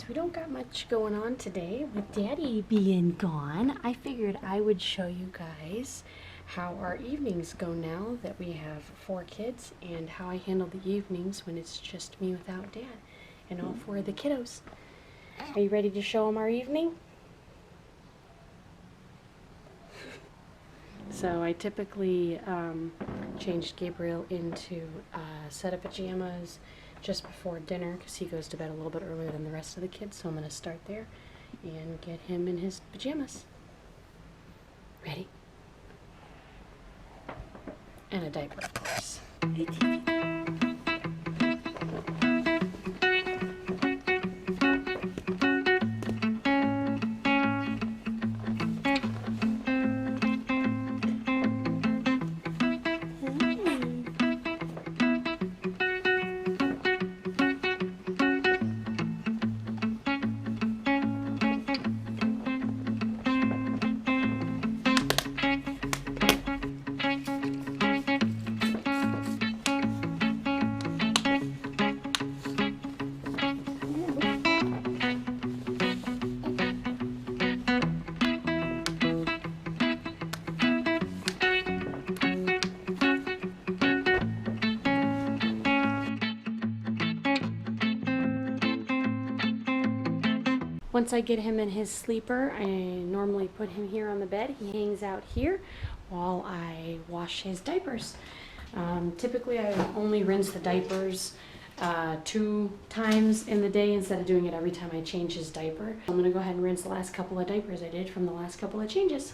we don't got much going on today with Daddy being gone. I figured I would show you guys how our evenings go now that we have 4 kids and how I handle the evenings when it's just me without Dad and all 4 of the kiddos. Are you ready to show them our evening? So I typically change Gabriel into a set of pajamas just before dinner because he goes to bed a little bit earlier than the rest of the kids, so I'm going to start there and get him in his pajamas. Ready? And a diaper, of course. Once I get him in his sleeper, I normally put him here on the bed. He hangs out here while I wash his diapers. Typically I only rinse the diapers 2 times in the day instead of doing it every time I change his diaper. I'm going to go ahead and rinse the last couple of diapers I did from the last couple of changes.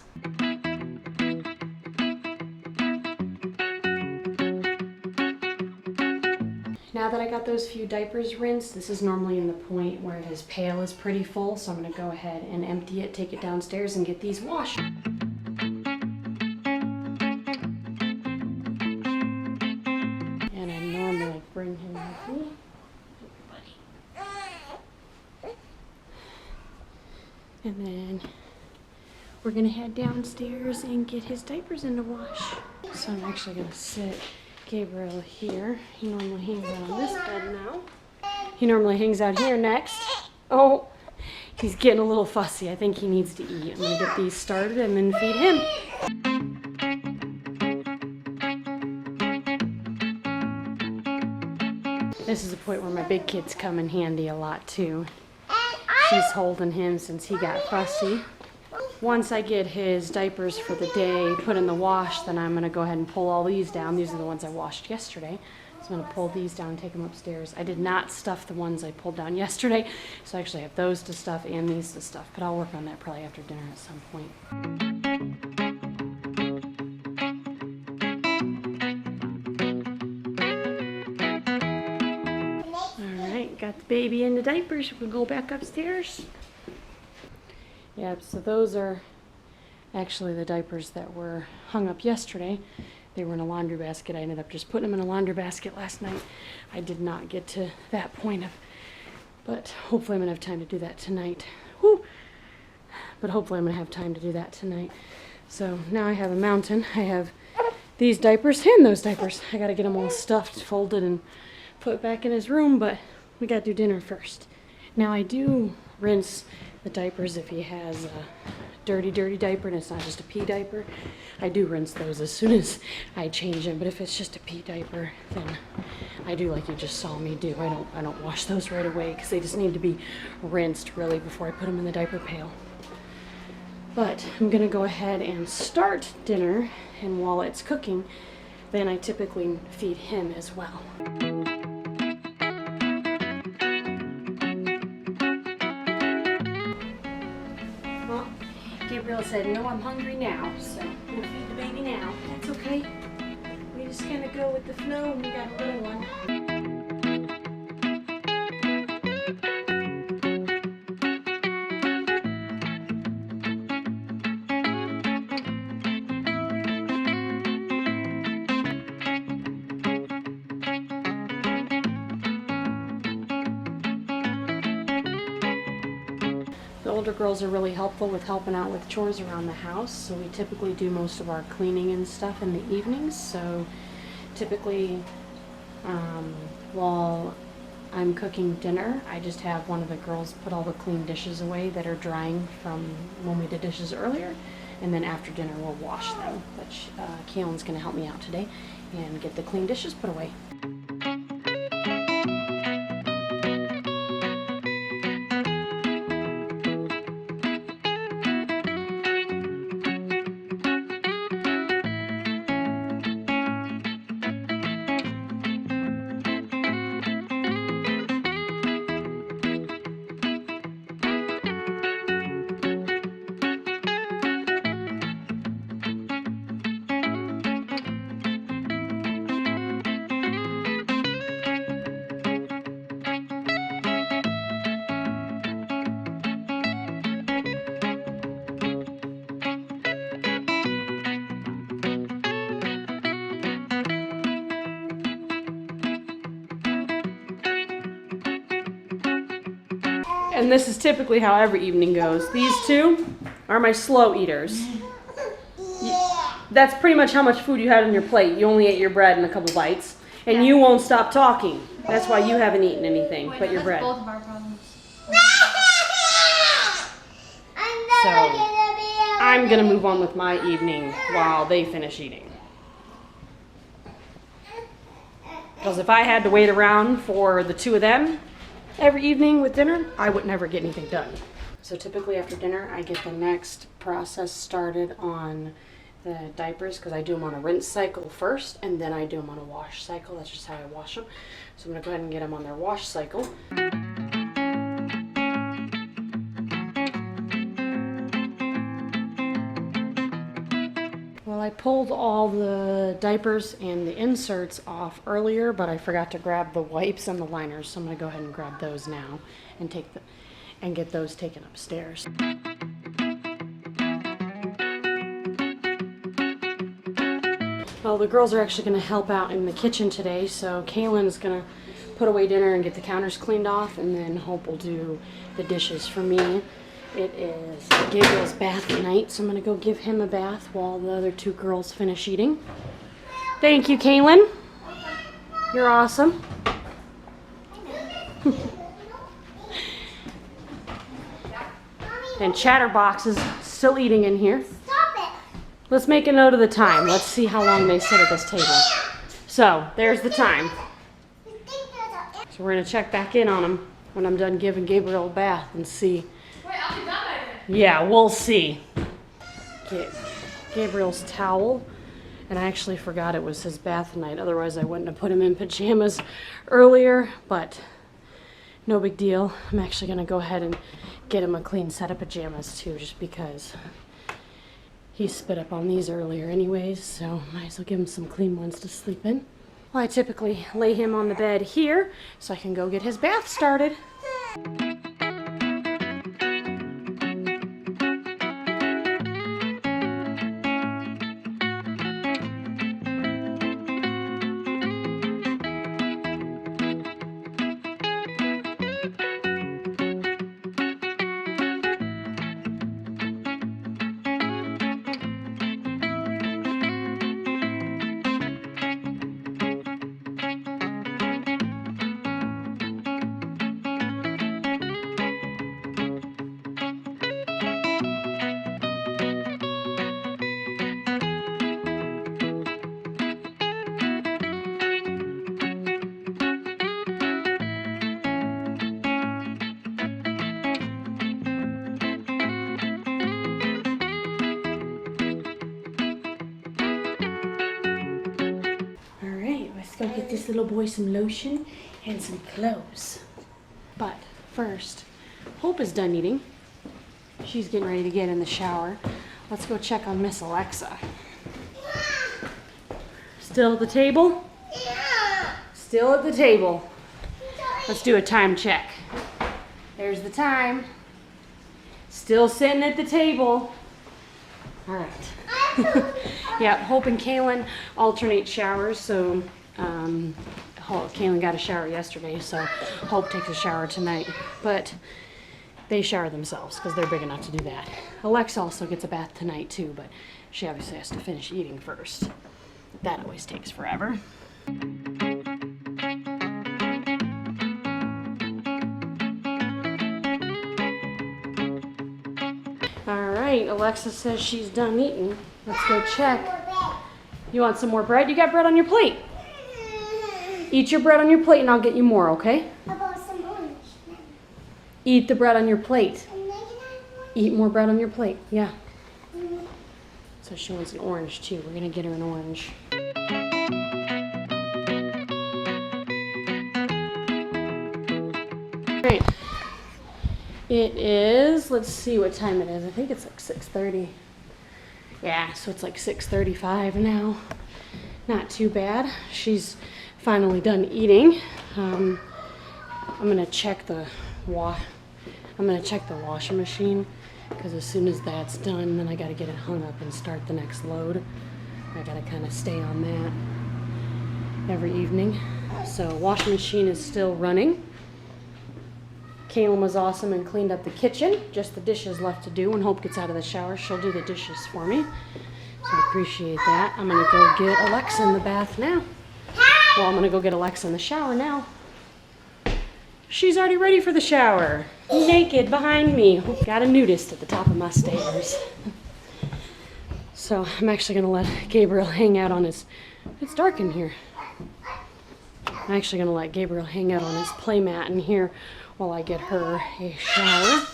Now that I got those few diapers rinsed, this is normally in the point where his pail is pretty full, so I'm going to go ahead and empty it, take it downstairs, and get these washed. And I normally bring him with me. And then we're going to head downstairs and get his diapers in the wash. So I'm actually going to sit Gabriel here. He normally hangs out on this bed now. He normally hangs out here next. Oh, he's getting a little fussy. I think he needs to eat. I'm going to get these started and then feed him. This is a point where my big kids come in handy a lot too. She's holding him since he got fussy. Once I get his diapers for the day put in the wash, then I'm going to go ahead and pull all these down. These are the ones I washed yesterday. So I'm going to pull these down and take them upstairs. I did not stuff the ones I pulled down yesterday, so I actually have those to stuff and these to stuff. But I'll work on that probably after dinner at some point. Alright, got the baby in the diapers. We'll go back upstairs. Yep, so those are actually the diapers that were hung up yesterday. They were in a laundry basket. I ended up just putting them in a laundry basket last night. I did not get to that point but hopefully I'm going to have time to do that tonight. Whew. But hopefully I'm going to have time to do that tonight. So now I have a mountain. I have these diapers and those diapers. I got to get them all stuffed, folded, and put back in his room, but we got to do dinner first. Now I do rinse the diapers if he has a dirty diaper and it's not just a pee diaper. I do rinse those as soon as I change them, but if it's just a pee diaper, then I do like you just saw me do. I don't wash those right away because they just need to be rinsed really before I put them in the diaper pail. But I'm gonna go ahead and start dinner, and while it's cooking, then I typically feed him as well. Gabriel said, no, I'm hungry now, so we'll feed the baby now. That's okay. We just kind of go with the flow when we got a little one. The older girls are really helpful with helping out with chores around the house, so we typically do most of our cleaning and stuff in the evenings. So typically while I'm cooking dinner. I just have one of the girls put all the clean dishes away that are drying from when we did dishes earlier, and then after dinner we'll wash them. But Kaylin's going to help me out today and get the clean dishes put away. And this is typically how every evening goes. These two are my slow eaters. That's pretty much how much food you had on your plate. You only ate your bread and a couple bites. And you won't stop talking. That's why you haven't eaten anything but your bread. Both of our problems. So I'm going to move on with my evening while they finish eating. Because if I had to wait around for the two of them every evening with dinner, I would never get anything done. So typically after dinner, I get the next process started on the diapers because I do them on a rinse cycle first, and then I do them on a wash cycle. That's just how I wash them. So I'm going to go ahead and get them on their wash cycle. Well, I pulled all the diapers and the inserts off earlier, but I forgot to grab the wipes and the liners, so I'm going to go ahead and grab those now and get those taken upstairs. Well, the girls are actually going to help out in the kitchen today, so Kaylin's going to put away dinner and get the counters cleaned off, and then Hope will do the dishes for me. It is Gabriel's bath night, so I'm going to go give him a bath while the other two girls finish eating. Thank you, Kaylin. You're awesome. And Chatterbox is still eating in here. Let's make a note of the time. Let's see how long they sit at this table. So, there's the time. So we're going to check back in on them when I'm done giving Gabriel a bath and see. Wait, I'll be done by then. Yeah, we'll see. Get Gabriel's towel. And I actually forgot it was his bath night. Otherwise, I wouldn't have put him in pajamas earlier. But no big deal. I'm actually going to go ahead and get him a clean set of pajamas, too, just because he spit up on these earlier anyways. So might as well give him some clean ones to sleep in. Well, I typically lay him on the bed here so I can go get his bath started. Go get this little boy some lotion and some clothes. But first, Hope is done eating. She's getting ready to get in the shower. Let's go check on Miss Alexa. Still at the table? Yeah. Still at the table. Let's do a time check. There's the time. Still sitting at the table. All right. Yeah, Hope and Kaylin alternate showers, so Kaylin got a shower yesterday, so Hope takes a shower tonight. But they shower themselves because they're big enough to do that. Alexa also gets a bath tonight too, but she obviously has to finish eating first. That always takes forever. right, Alexa says she's done eating. Let's go check. You want some more bread? You got bread on your plate. Eat your bread on your plate and I'll get you more, okay? How about some orange? Eat the bread on your plate. Eat more bread on your plate, yeah. So she wants an orange too. We're gonna get her an orange. Great. It is, let's see what time it is. I think it's like 6:30. Yeah, so it's like 6:35 now. Not too bad. She's finally done eating. I'm gonna check the washing machine because as soon as that's done, then I gotta get it hung up and start the next load. I gotta kind of stay on that every evening. So washing machine is still running. Kaylin was awesome and cleaned up the kitchen. Just the dishes left to do. When Hope gets out of the shower, she'll do the dishes for me. So I appreciate that. I'm gonna go get Alexa in the bath now. Well, I'm gonna go get Alexa in the shower now. She's already ready for the shower. Naked behind me. Got a nudist at the top of my stairs. So I'm actually gonna let Gabriel hang out on his, it's dark in here. I'm actually gonna let Gabriel hang out on his play mat in here while I get her a shower.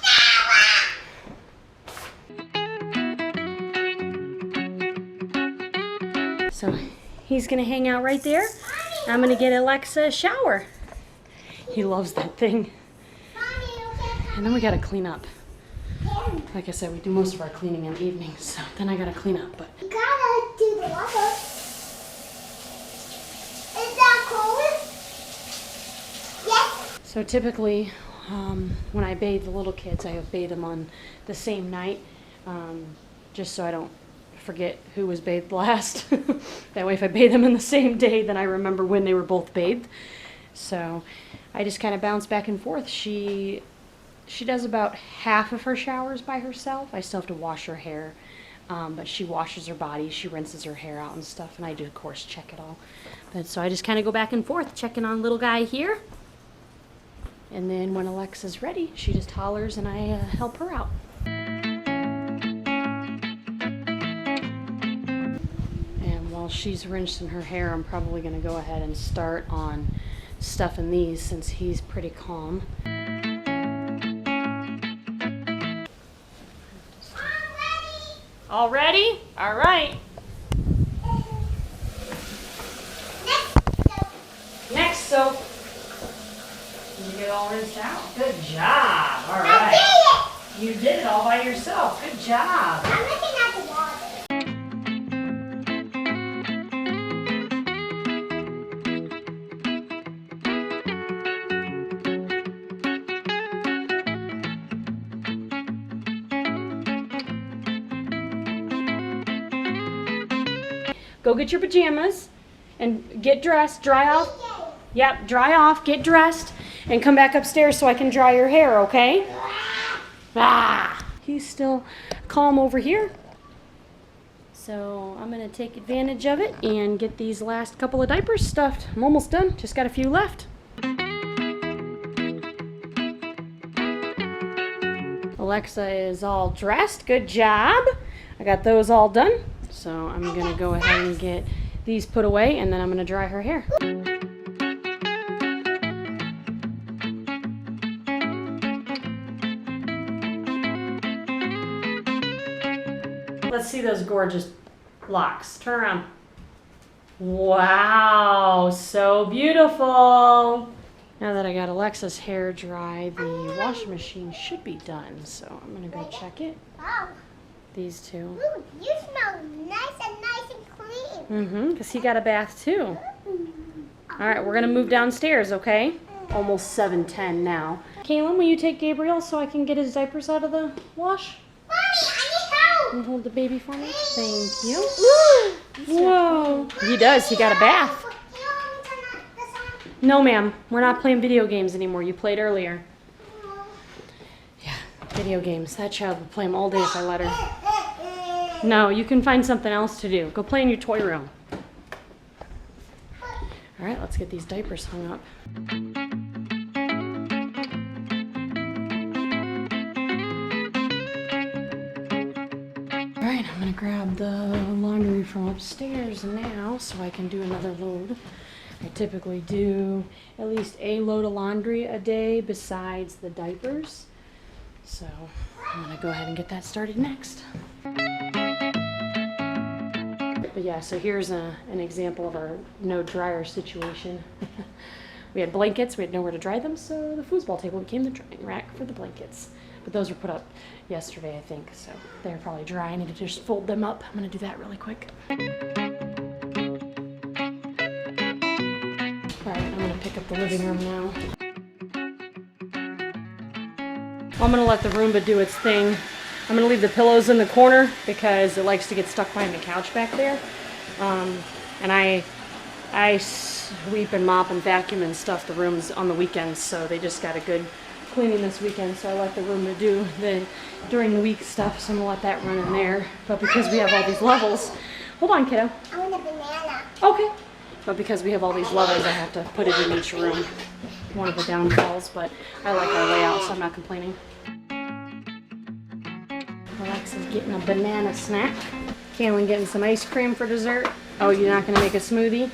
So he's gonna hang out right there. I'm gonna get Alexa a shower. He loves that thing. And then we gotta clean up. Like I said, we do most of our cleaning in the evenings, so then I gotta clean up. But You gotta do the water. Is that cold? Yes. so typically, when I bathe the little kids, I bathe them on the same night, just so I don't forget who was bathed last. That way if I bathe them in the same day, then I remember when they were both bathed. So I just kind of bounce back and forth. She does about half of her showers by herself. I still have to wash her hair, but she washes her body, she rinses her hair out and stuff, and I do, of course, check it all. But so I just kind of go back and forth, checking on little guy here. And then when Alexa's ready, she just hollers and I help her out. While she's rinsing her hair, I'm probably going to go ahead and start on stuffing these since he's pretty calm. All ready? All right. Next soap. Did you get it all rinsed out? Good job. All right. I did it. You did it all by yourself. Good job. I'm looking at the water. Go get your pajamas and get dressed, dry off. Yep, dry off, get dressed, and come back upstairs so I can dry your hair, okay? Ah, he's still calm over here. So I'm gonna take advantage of it and get these last couple of diapers stuffed. I'm almost done, just got a few left. Alexa is all dressed, good job. I got those all done. So I'm gonna go ahead and get these put away and then I'm gonna dry her hair. Let's see those gorgeous locks. Turn around. Wow, so beautiful. Now that I got Alexa's hair dry, the washing machine should be done. So I'm gonna go check it. Wow. These two. Ooh, you smell nice and clean. Because he got a bath too. All right, we're gonna move downstairs, okay? Almost 7:10 now. Kaylin, will you take Gabriel so I can get his diapers out of the wash? Mommy, I need help. And hold the baby for me? Thank you. Whoa. He does, he got a bath. No, ma'am, we're not playing video games anymore. You played earlier. Yeah, video games. That child would play them all day if I let her. No, you can find something else to do. Go play in your toy room. All right, let's get these diapers hung up. grab the laundry from upstairs now so I can do another load. I typically do at least a load of laundry a day besides the diapers. So I'm gonna go ahead and get that started next. But yeah, so here's an example of our no dryer situation. We had blankets, we had nowhere to dry them, so the foosball table became the drying rack for the blankets. But those were put up yesterday, I think, so they're probably dry. I need to just fold them up. I'm gonna do that really quick. All right, I'm gonna pick up the living room now. Well, I'm gonna let the Roomba do its thing. I'm gonna leave the pillows in the corner because it likes to get stuck behind the couch back there. And I sweep and mop and vacuum and stuff the rooms on the weekends, so they just got a good cleaning this weekend, so I let the Roomba do the during the week stuff, so I'm gonna let that run in there. But because we have all these levels, hold on, kiddo. I want a banana. Okay. But because we have all these levels, I have to put it in each room. One of the downfalls, but I like our layout, so I'm not complaining. Alexa's getting a banana snack. Kaylin getting some ice cream for dessert. Oh, you're not gonna make a smoothie?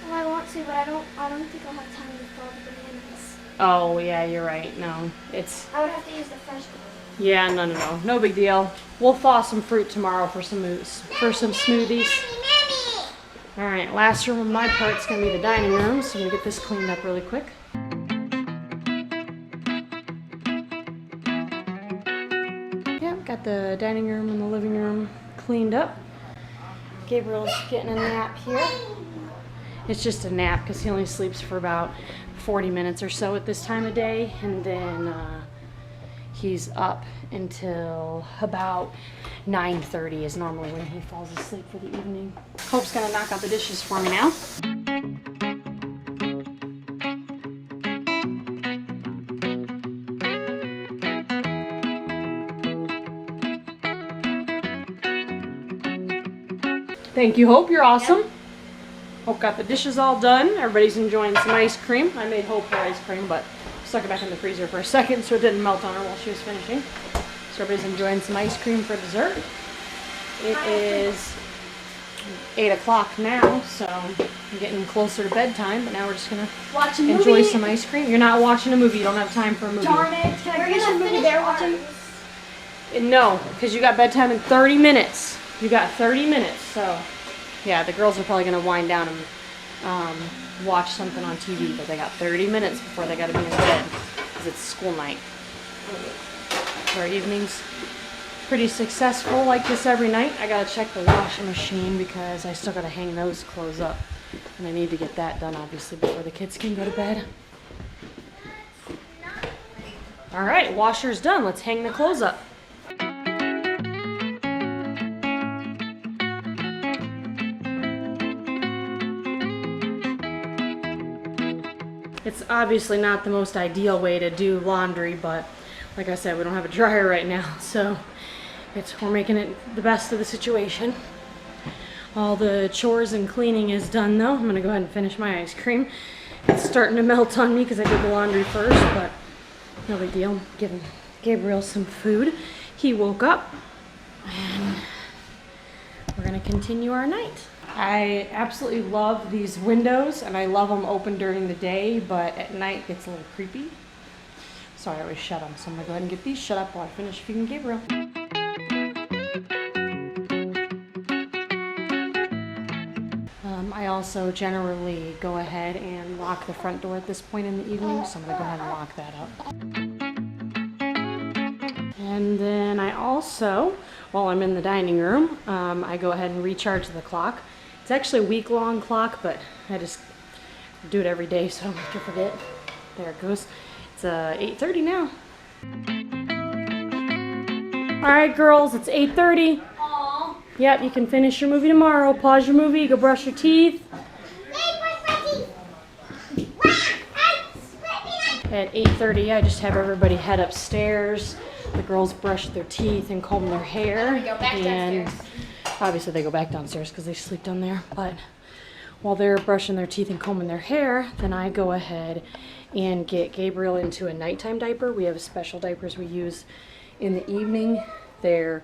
Well, I want to, but I don't think I'll have time to fill the bananas. Oh, yeah, you're right. No, it's... I would have to use the fresh one. Yeah, no. No big deal. We'll thaw some fruit tomorrow for some smoothies. All right, last room of my part's gonna be the dining room, so I'm gonna get this cleaned up really quick. Yep, got the dining room and the living room cleaned up. Gabriel's getting a nap here. It's just a nap because he only sleeps for about 40 minutes or so at this time of day, and then he's up until about 9:30 is normally when he falls asleep for the evening. Hope's gonna knock out the dishes for me now. Thank you, Hope. You're awesome. Yep. Hope got the dishes all done. Everybody's enjoying some ice cream. I made Hope her ice cream, but stuck it back in the freezer for a second so it didn't melt on her while she was finishing. So everybody's enjoying some ice cream for dessert. It is 8 o'clock now, so I'm getting closer to bedtime, but now we're just gonna enjoy some ice cream. You're not watching a movie. You don't have time for a movie. Darn it. Can I finish the movie they're watching? No, because you got bedtime in 30 minutes. You got 30 minutes, so yeah, the girls are probably gonna wind down and watch something on TV, but they got 30 minutes before they gotta be in bed because it's school night. Our evening's pretty successful like this every night. I gotta check the washing machine because I still gotta hang those clothes up, and I need to get that done obviously before the kids can go to bed. All right, washer's done. Let's hang the clothes up. It's obviously not the most ideal way to do laundry, but like I said, we don't have a dryer right now, so we're making it the best of the situation. All the chores and cleaning is done though. I'm gonna go ahead and finish my ice cream. It's starting to melt on me because I did the laundry first, but no big deal. Giving Gabriel some food. He woke up and we're gonna continue our night. I absolutely love these windows, and I love them open during the day, but at night it gets a little creepy. So I always shut them. So I'm gonna go ahead and get these shut up while I finish feeding Gabriel. I also generally go ahead and lock the front door at this point in the evening, so I'm gonna go ahead and lock that up. And then I also, while I'm in the dining room, I go ahead and recharge the clock. It's actually a week-long clock, but I just do it every day so I don't have to forget. There it goes. It's 8:30 now. All right, girls, it's 8:30. Aww. Yep, you can finish your movie tomorrow. Pause your movie, go brush your teeth. At 8:30, I just have everybody head upstairs. The girls brush their teeth and comb their hair. Go back and downstairs. obviously they go back downstairs because they sleep down there. But while they're brushing their teeth and combing their hair, then I go ahead and get Gabriel into a nighttime diaper. We have special diapers we use in the evening. They're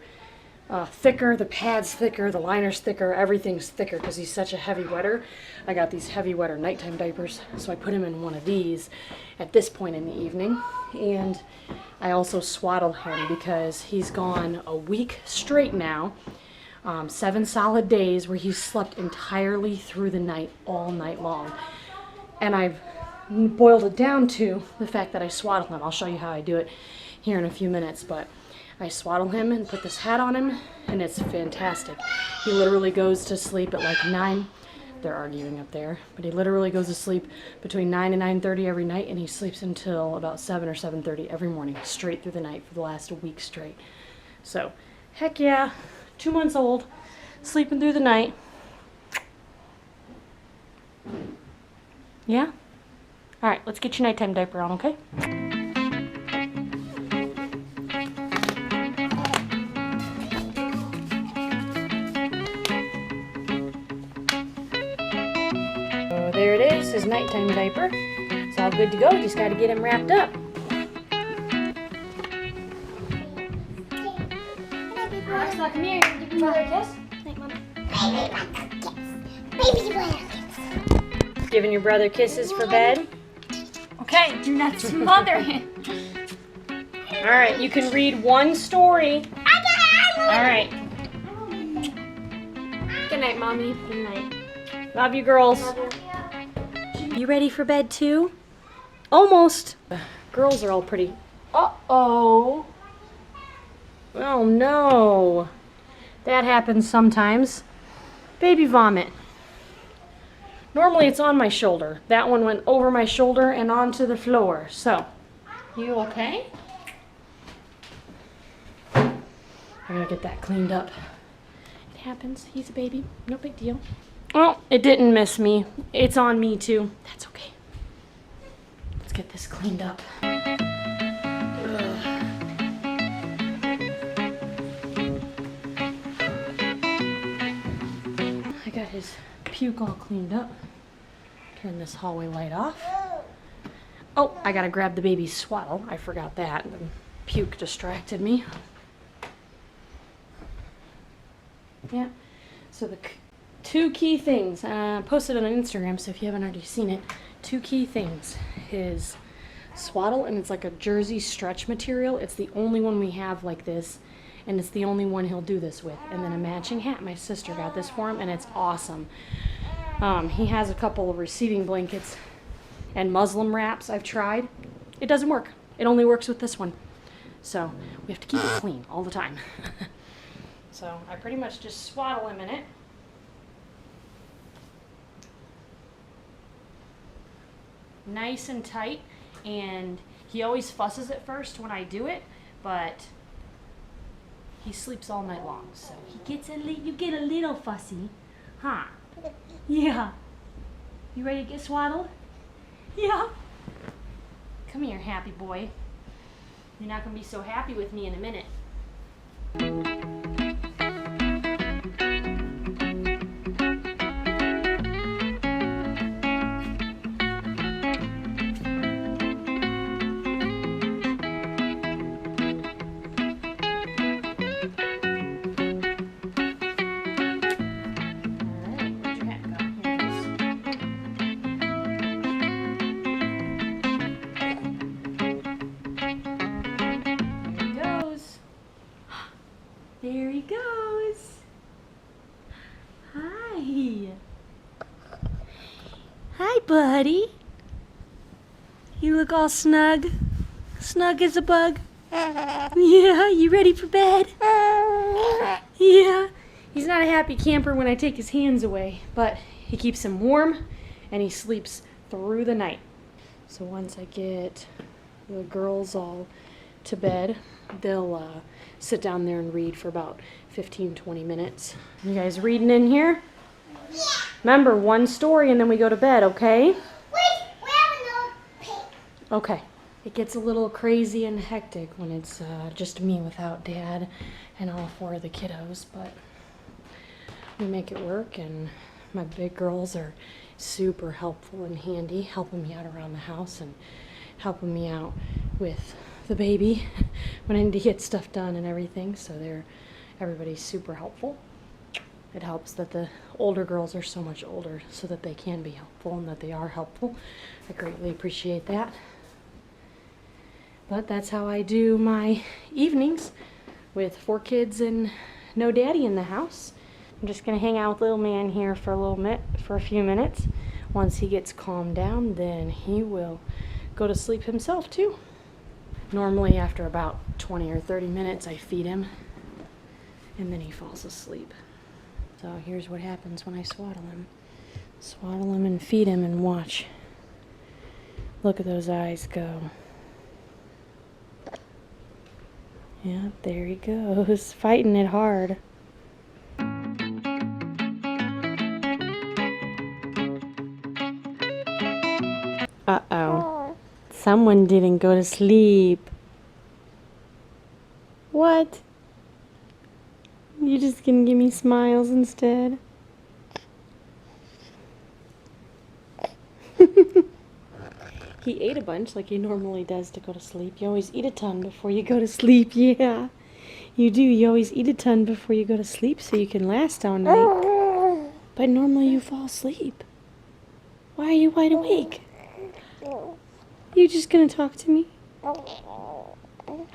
thicker, the pad's thicker, the liner's thicker, everything's thicker because he's such a heavy wetter. I got these heavy wetter nighttime diapers, so I put him in one of these at this point in the evening. And I also swaddle him because he's gone a week straight now, 7 solid days where he's slept entirely through the night, all night long. And I've boiled it down to the fact that I swaddle him. I'll show you how I do it here in a few minutes, but I swaddle him and put this hat on him, and it's fantastic. He literally goes to sleep at like 9. They're arguing up there, but he literally goes to sleep between 9 and 9:30 every night, and he sleeps until about 7 or 7:30 every morning, straight through the night for the last week straight. So, heck yeah, 2 months old, sleeping through the night. Yeah? All right, let's get your nighttime diaper on, okay? There it is, his nighttime diaper. It's all good to go, just gotta get him wrapped up. Alexa, come here. Give your mother a kiss. Thank Mom. Baby brother. Giving your brother kisses for bed. Okay, do not smother him. All right, you can read one story. All right, Good night, Mommy. Good night. love you girls. Love you. You ready for bed too? Almost. Girls are all pretty. Uh-oh. Oh no. That happens sometimes. Baby vomit. Normally it's on my shoulder. That one went over my shoulder and onto the floor. So, you okay? I gotta get that cleaned up. It happens. He's a baby. No big deal. Well, it didn't miss me. It's on me too. That's okay. Let's get this cleaned up. I got his puke all cleaned up. Turn this hallway light off. Oh, I gotta grab the baby's swaddle. I forgot that. The puke distracted me. Yeah. So the two key things, posted it on Instagram, so if you haven't already seen it, 2 key things. His swaddle, and it's like a jersey stretch material. It's the only one we have like this, and it's the only one he'll do this with. And then a matching hat. My sister got this for him, and it's awesome. He has a couple of receiving blankets and muslin wraps I've tried. It doesn't work. It only works with this one. So we have to keep it clean all the time. So I pretty much just swaddle him in it. Nice and tight, and he always fusses at first when I do it, but he sleeps all night long, so he gets you get a little fussy, huh? Yeah. You ready to get swaddled? Yeah. Come here, happy boy. You're not gonna be so happy with me in a minute. There he goes. Hi. Hi, buddy. You look all snug. Snug as a bug. Yeah, you ready for bed? Yeah. He's not a happy camper when I take his hands away, but he keeps him warm and he sleeps through the night. So once I get the girls all to bed, they'll sit down there and read for about 15-20 minutes. You guys reading in here? Yeah. Remember, one story and then we go to bed, okay? Wait, we have no pig. Okay. It gets a little crazy and hectic when it's just me without Dad and all 4 of the kiddos, but we make it work, and my big girls are super helpful and handy, helping me out around the house and helping me out with the baby when I need to get stuff done and everything, so they're everybody's super helpful. It helps that the older girls are so much older so that they can be helpful and that they are helpful. I greatly appreciate that. But that's how I do my evenings with 4 kids and no daddy in the house. I'm just gonna hang out with little man here for a few minutes. Once he gets calmed down, then he will go to sleep himself too. Normally after about 20 or 30 minutes I feed him and then he falls asleep. So here's what happens when I swaddle him. Swaddle him and feed him and watch. Look at those eyes go. Yeah, there he goes, fighting it hard. Uh-oh. Someone didn't go to sleep. What? You're just gonna give me smiles instead? He ate a bunch like he normally does to go to sleep. You always eat a ton before you go to sleep, yeah. You do, you always eat a ton before you go to sleep so you can last all night. But normally you fall asleep. Why are you wide awake? You just gonna talk to me? You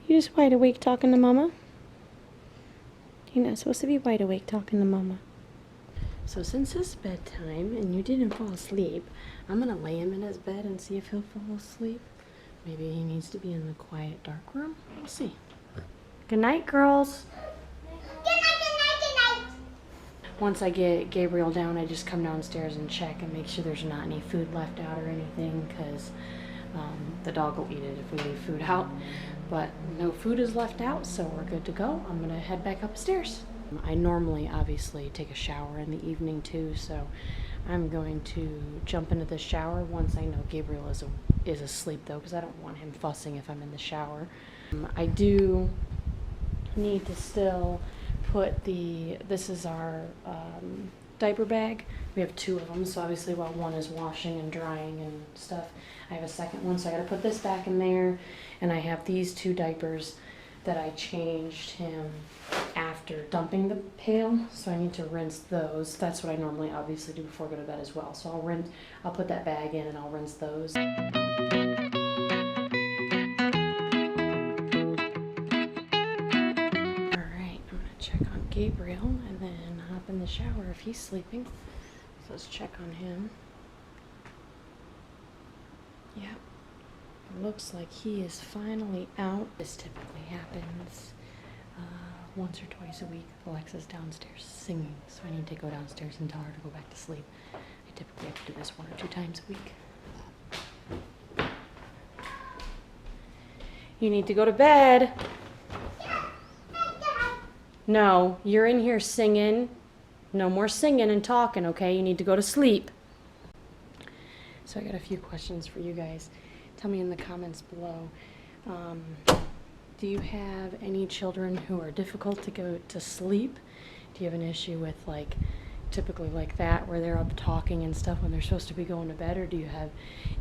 just wide awake talking to Mama? You're not supposed to be wide awake talking to Mama. So since it's bedtime and you didn't fall asleep, I'm gonna lay him in his bed and see if he'll fall asleep. Maybe he needs to be in the quiet, dark room. We'll see. Good night, girls. Good night, good night, good night. Once I get Gabriel down, I just come downstairs and check and make sure there's not any food left out or anything, because the dog will eat it if we leave food out. But no food is left out, so we're good to go. I'm gonna head back upstairs. I normally obviously take a shower in the evening too, so I'm going to jump into the shower once I know Gabriel is asleep though, because I don't want him fussing if I'm in the shower. I do need to still put this is our diaper bag. We have 2 of them, so obviously while one is washing and drying and stuff, I have a second one, so I gotta put this back in there, and I have these 2 diapers that I changed him after dumping the pail, so I need to rinse those. That's what I normally obviously do before I go to bed as well. So I'll put that bag in and I'll rinse those. All right, I'm gonna check on Gabriel and then hop in the shower if he's sleeping. So let's check on him. Yep. Looks like he is finally out. This typically happens once or twice a week. Alexa's downstairs singing, so I need to go downstairs and tell her to go back to sleep. I typically have to do this 1 or 2 times a week. You need to go to bed. No, you're in here singing. No more singing and talking, okay? You need to go to sleep. So I got a few questions for you guys. Tell me in the comments below. Do you have any children who are difficult to go to sleep? Do you have an issue with typically like that, where they're up talking and stuff when they're supposed to be going to bed? Or do you have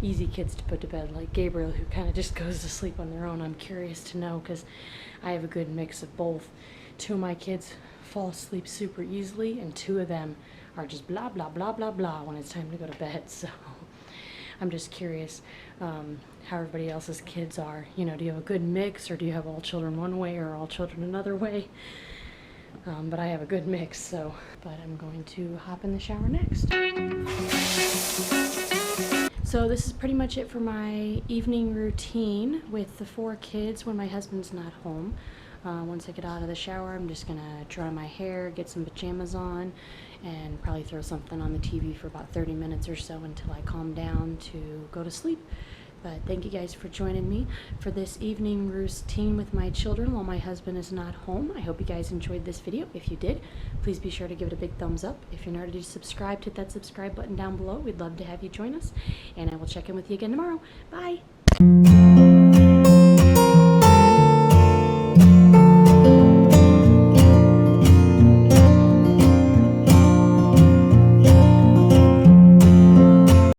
easy kids to put to bed like Gabriel, who kind of just goes to sleep on their own? I'm curious to know, because I have a good mix of both. 2 of my kids fall asleep super easily, and 2 of them are just blah, blah, blah, blah, blah when it's time to go to bed. So I'm just curious how everybody else's kids are. You know, do you have a good mix, or do you have all children one way or all children another way? But I have a good mix, so. But I'm going to hop in the shower next. So this is pretty much it for my evening routine with the 4 kids when my husband's not home. Once I get out of the shower, I'm just gonna dry my hair, get some pajamas on, and probably throw something on the TV for about 30 minutes or so until I calm down to go to sleep. But thank you guys for joining me for this evening routine with my children while my husband is not home. I hope you guys enjoyed this video. If you did, please be sure to give it a big thumbs up. If you're not already subscribed, hit that subscribe button down below. We'd love to have you join us, and I will check in with you again tomorrow. Bye!